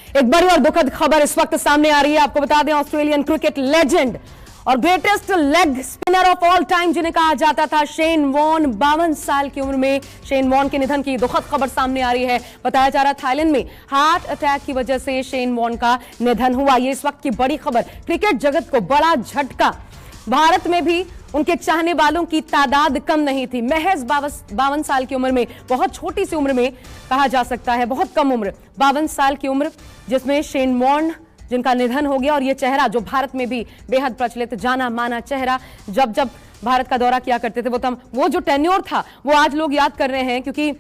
एक बड़ी और दुखद खबर इस वक्त सामने आ रही है। आपको बता दें, ऑस्ट्रेलियन क्रिकेट लेजेंड और greatest leg spinner of all time जिन्हें कहा जाता था शेन वॉर्न, 52 साल की उम्र में शेन वॉर्न के निधन की दुखद खबर सामने आ रही है। बताया जा रहा है थाईलैंड में हार्ट अटैक की वजह से शेन वॉर्न का निधन हुआ। ये इस वक्त की बड़ी खबर, क्रिकेट जगत को बड़ा झटका। भारत में भी उनके चाहने वालों की तादाद कम नहीं थी। महज 52 साल की उम्र में, बहुत छोटी सी उम्र में कहा जा सकता है, बहुत कम उम्र, 52 साल की उम्र जिसमें शेन वॉर्न जिनका निधन हो गया। और ये चेहरा जो भारत में भी बेहद प्रचलित, जाना माना चेहरा, जब जब भारत का दौरा किया करते थे वो जो टेन्योर था वो आज लोग याद कर रहे हैं, क्योंकि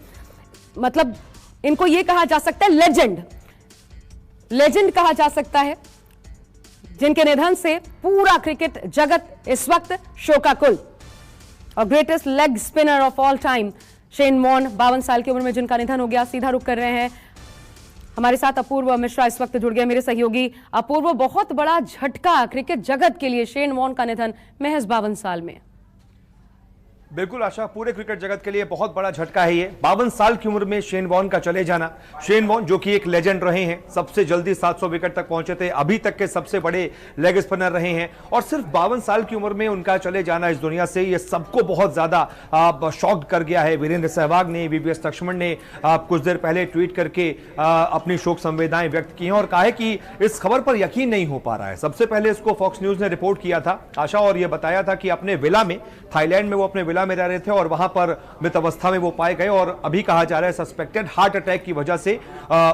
मतलब इनको ये कहा जा सकता है लेजेंड कहा जा सकता है, जिनके निधन से पूरा क्रिकेट जगत इस वक्त शोकाकुल। और greatest leg spinner of all time Shane Warne, 52 साल की उम्र में जिनका निधन हो गया। सीधा रुख कर रहे हैं हमारे साथ अपूर्व मिश्रा इस वक्त जुड़ गए, मेरे सहयोगी। अपूर्व, बहुत बड़ा झटका क्रिकेट जगत के लिए, शेन वॉर्न का निधन महज 52 साल में। बिल्कुल आशा, पूरे क्रिकेट जगत के लिए बहुत बड़ा झटका है ये। 52 साल की उम्र में शेन वॉर्न का चले जाना। शेन वॉर्न जो कि एक लेजेंड रहे हैं, सबसे जल्दी 700 विकेट तक पहुंचे थे, अभी तक के सबसे बड़े लेग स्पिनर रहे हैं, और सिर्फ 52 साल की उम्र में उनका चले जाना इस दुनिया से, ये सबको बहुत ज्यादा शॉक्ड कर गया है। वीरेंद्र सहवाग ने, वीवीएस लक्ष्मण ने कुछ देर पहले ट्वीट करके अपनी शोक संवेदनाएं व्यक्त की हैं और कहा है कि इस खबर पर यकीन नहीं हो पा रहा है। सबसे पहले इसको फॉक्स न्यूज ने रिपोर्ट किया था आशा, और यह बताया था कि अपने विला में, थाईलैंड में वो अपने में रह रहे थे और वहां पर मृत अवस्था में वो पाए गए, और अभी कहा जा रहा है सस्पेक्टेड हार्ट अटैक की वजह से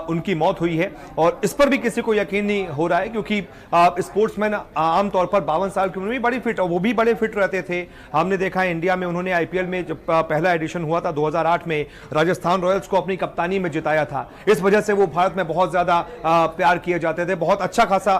उनकी मौत हुई है। और इस पर भी किसी को यकीन नहीं हो रहा है, क्योंकि स्पोर्ट्समैन आमतौर पर 52 साल की उम्र में बड़ी फिट, वो भी बड़े फिट रहते थे। हमने देखा है इंडिया में उन्होंने आईपीएल में जब पहला एडिशन हुआ था 2008 में, राजस्थान रॉयल्स को अपनी कप्तानी में जिताया था। इस वजह से वो भारत में बहुत ज्यादा प्यार किए जाते थे, बहुत अच्छा खासा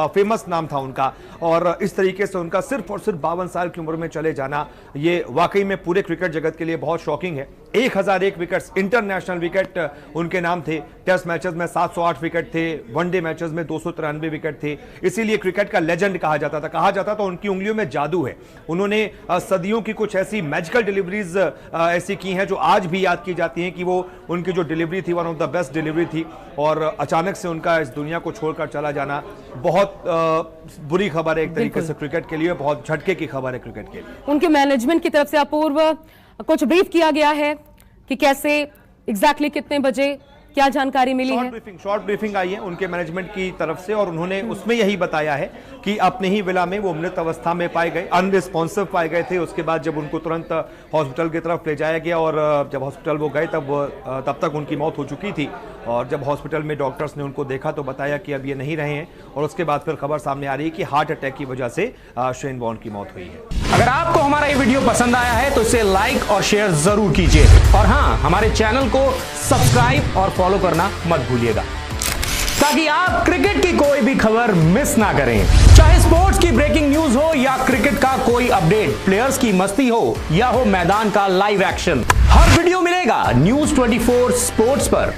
फेमस नाम था उनका। और इस तरीके से उनका सिर्फ और सिर्फ 52 साल की उम्र में चले जाना, ये वाकई में पूरे क्रिकेट जगत के लिए बहुत शॉकिंग है। 1001 विकेट्स, इंटरनेशनल विकेट उनके नाम थे। टेस्ट मैचेस में 708 विकेट थे, वनडे मैचेस में 293 विकेट थे। इसीलिए क्रिकेट का लेजेंड कहा जाता था। उनकी उंगलियों में जादू है। उन्होंने सदियों की कुछ ऐसी मैजिकल डिलीवरीज ऐसी की हैं जो आज भी याद की जाती हैं कि वो उनकी जो डिलीवरी थी one of the best delivery थी। और अचानक से उनका इस दुनिया को छोड़कर चला जाना बहुत बुरी खबर है एक तरीके से क्रिकेट के लिए, बहुत झटके की खबर है क्रिकेट के लिए। उनके मैनेजमेंट की तरफ से अपूर्व कुछ ब्रीफ किया गया है कि कैसे एग्जैक्टली कितने बजे क्या जानकारी मिली है? शॉर्ट ब्रीफिंग आई है उनके मैनेजमेंट की तरफ से, और उन्होंने उसमें यही बताया है कि अपने ही विला में वो मृत अवस्था में पाए गए, अनरिस्पॉन्सिव पाए गए थे। उसके बाद जब उनको तुरंत हॉस्पिटल की तरफ ले जाया गया, और जब हॉस्पिटल वो गए तब तक उनकी मौत हो चुकी थी। और जब हॉस्पिटल में डॉक्टर्स ने उनको देखा तो बताया कि अब ये नहीं रहे हैं, और उसके बाद फिर खबर सामने आ रही है कि हार्ट अटैक की वजह से शेन वॉर्न की मौत हुई है। अगर आपको हमारा ये वीडियो पसंद आया है तो इसे लाइक और शेयर जरूर कीजिए, और हाँ, हमारे चैनल को सब्सक्राइब और फॉलो करना मत भूलिएगा, ताकि आप क्रिकेट की कोई भी खबर मिस ना करें। चाहे स्पोर्ट्स की ब्रेकिंग न्यूज हो या क्रिकेट का कोई अपडेट, प्लेयर्स की मस्ती हो या हो मैदान का लाइव एक्शन, हर वीडियो मिलेगा न्यूज 24 स्पोर्ट्स पर।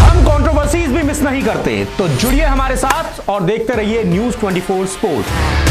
हम कंट्रोवर्सीज भी मिस नहीं करते, तो जुड़िए हमारे साथ और देखते रहिए न्यूज 24 स्पोर्ट्स।